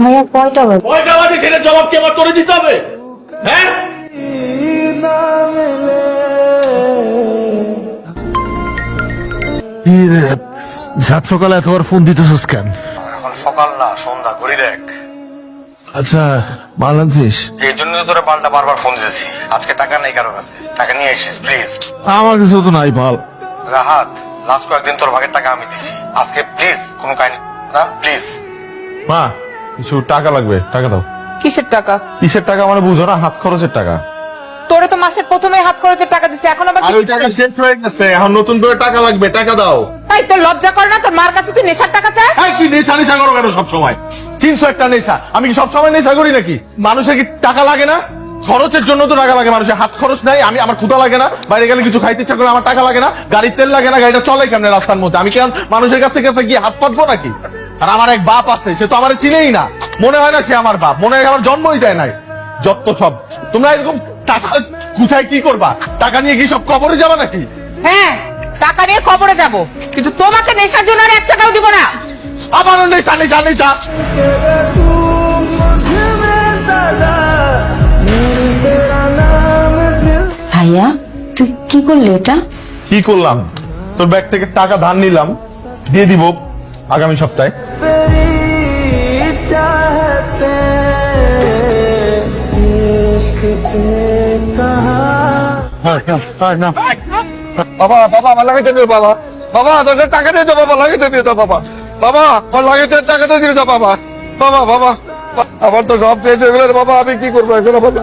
ভাইয়া কয়টা বাজে? কয়টা বাজে সেটা জবাব কি আমার তোরে দিতে হবে? হ্যাঁ, সাত সকালে এতবার ফোন দিতেছিস কেন? এখন সকাল না, সন্ধ্যা, ঘড়ি দেখ। আচ্ছা মাল আনছিস? এই জন্য তো তোরা পাল্টা বারবার ফোন দিয়েছি। আজকে টাকা নেই কারো কাছে, টাকা নিয়ে আসিস প্লিজ। আমার কাছে তো নাই পাল। রাহাত, লাস্ট কয়েকদিন তোর ভাগের টাকা আমি দিছি, আজকে প্লিজ কোনো কাহিনী না, প্লিজ। মা কিছু টাকা লাগবে, টাকা দাও। কিসের টাকা? কিসের টাকা মানে বুঝো না? হাত খরচের টাকা। তোরে তো মাসের প্রথমে হাত খরচের টাকা দিছে, এখন আবার আর ওই টাকা শেষ হয়ে গেছে, এখন নতুন করে টাকা লাগবে, টাকা দাও। এই তোর লজ্জা করে না? তোর মার কাছে তুই নেশার টাকা চাস? হ্যাঁ, কি নেশা নেশা করো কেন সব সময়? 300 একটা নেশা, আমি কি সবসময় নেশা করি নাকি? মানুষের কি টাকা লাগে না? খরচের জন্য তো টাকা লাগে, মানুষের হাত খরচ নাই। আমার ক্ষুধা লাগে না, বাইরে গেলে কিছু খাইতে ইচ্ছা করে আমার টাকা লাগে না, গাড়ির তেল লাগে না, গাড়িটা চলে কেমনে রাস্তার মধ্যে? আমি কেন মানুষের কাছে কাছে গিয়ে হাত পাতবো নাকি? আর আমার এক বাপ আছে, সে তো আমার চিনেই না, মনে হয় না সে আমার বাপ, মনে হয় আমার জন্মই দেয় নাই। যত সব তোমরা এরকম টাকা গুছাই কি করবা? টাকা নিয়ে কি সব কবরে যাবা নাকি? হ্যাঁ, টাকা নিয়ে কবরে যাব, কিন্তু তোমাকে নেশার জন্য আর 1 টাকাও দিব না। আবার নেশা নেশা নেশা। ভাইয়া তুই কি করলি এটা? কি করলাম? তোর ব্যাগ থেকে টাকা ধার নিলাম, দিয়ে দিব আগামী সপ্তাহে। বাবা বাবা আমার লাগাইতে দিও বাবা। বাবা তোকে টাকা দিয়ে দাও বাবা, লাগাইতে দিয়ে দাও বাবা। বাবা আমার লাগাইতে টাকাতে দিয়ে দাও বাবা। বাবা বাবা আমার তো সব পেয়েছে এগুলো বাবা, আমি কি করবো এখন বাবা?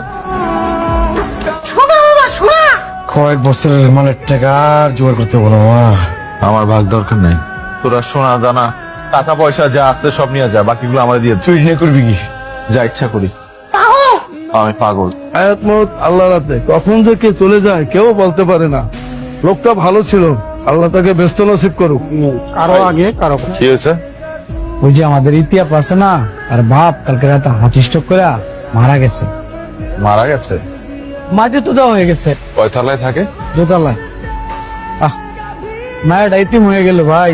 কয়েক বছরের মানে টাকা আর জোগাড় করতে বলো মা। আমার ভাগ দরকার নাই, তোরা সোনা দানা টাকা পয়সা যা আছে সব নিয়ে যা, বাকিগুলো আমার দিয়ে তুই নিয়ে করবি কি? যা ইচ্ছা করি। আমি পাগল। হায়াত মত আল্লাহর হাতে, কখন যে কে চলে যায় কেউ বলতে পারে না। লোকটা ভালো ছিল, আল্লাহ তাকে ব্যস্ত নসিব করুক। কারো আগে কারো কি হয়েছে? ওই যে আমাদের ইতিহাস আছে না, আর বাপ কালকে রাতে হার্ট স্ট্রোক করে মারা গেছে। মারা গেছে? মাটি তো দেওয়া হয়ে গেছে কয় তলায় থাকে? দোতলায়। মায়ের ইতিম হয়ে গেল ভাই,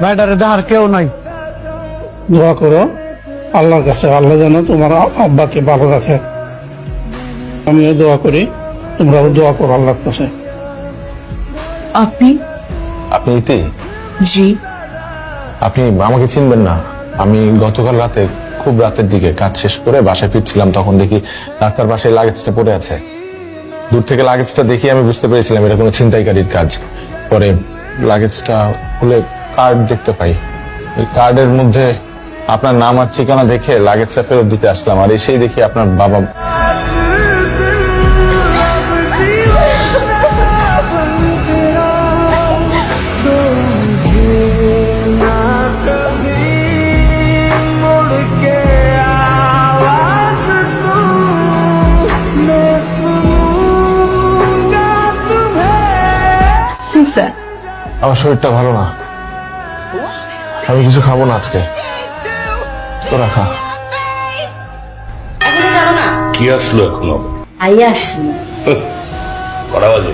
মায়ের দেখার কেউ নাই। দোয়া করো আল্লাহর কাছে, আল্লাহ যেন তোমার আব্বাকে ভালো রাখে। আমিও দোয়া করি, তোমরাও দোয়া করো আল্লাহর কাছে। আপনি? আপনি ইতি? জি। আপনি আমাকে চিনবেন না। আমি গতকাল রাতে খুব রাতের দিকে কাজ শেষ করে বাসায় ফিরছিলাম, তখন দেখি রাস্তার পাশে লাগেজটা পড়ে আছে। দূর থেকে লাগেজটা দেখি আমি বুঝতে পেরেছিলাম এটা কোনো ছিনতাইকারীর কাজ। পরে লাগেজটা খুলে কার্ড দেখতে পাই, ওই কার্ডের মধ্যে আপনার নাম আর ঠিকানা দেখে লাগেজটা ফেরত দিতে আসলাম, আর এসেই দেখি আপনার বাবা। আমার শরীরটা ভালো না, আমি কিছু খাবো না আজকে, তোরা খা। কি আসলো এখন আবার? ভাইয়া আসছি। কটা বাজে?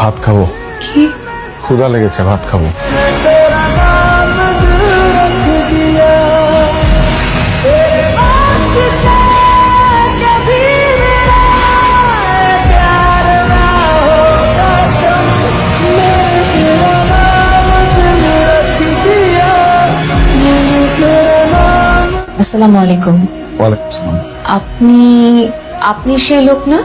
ভাত খাবো। কি? ক্ষুধা লেগেছে, ভাত খাবো। আসসালামু আলাইকুম। ওয়ালাইকুম আসসালাম। আপনি সেই লোক না?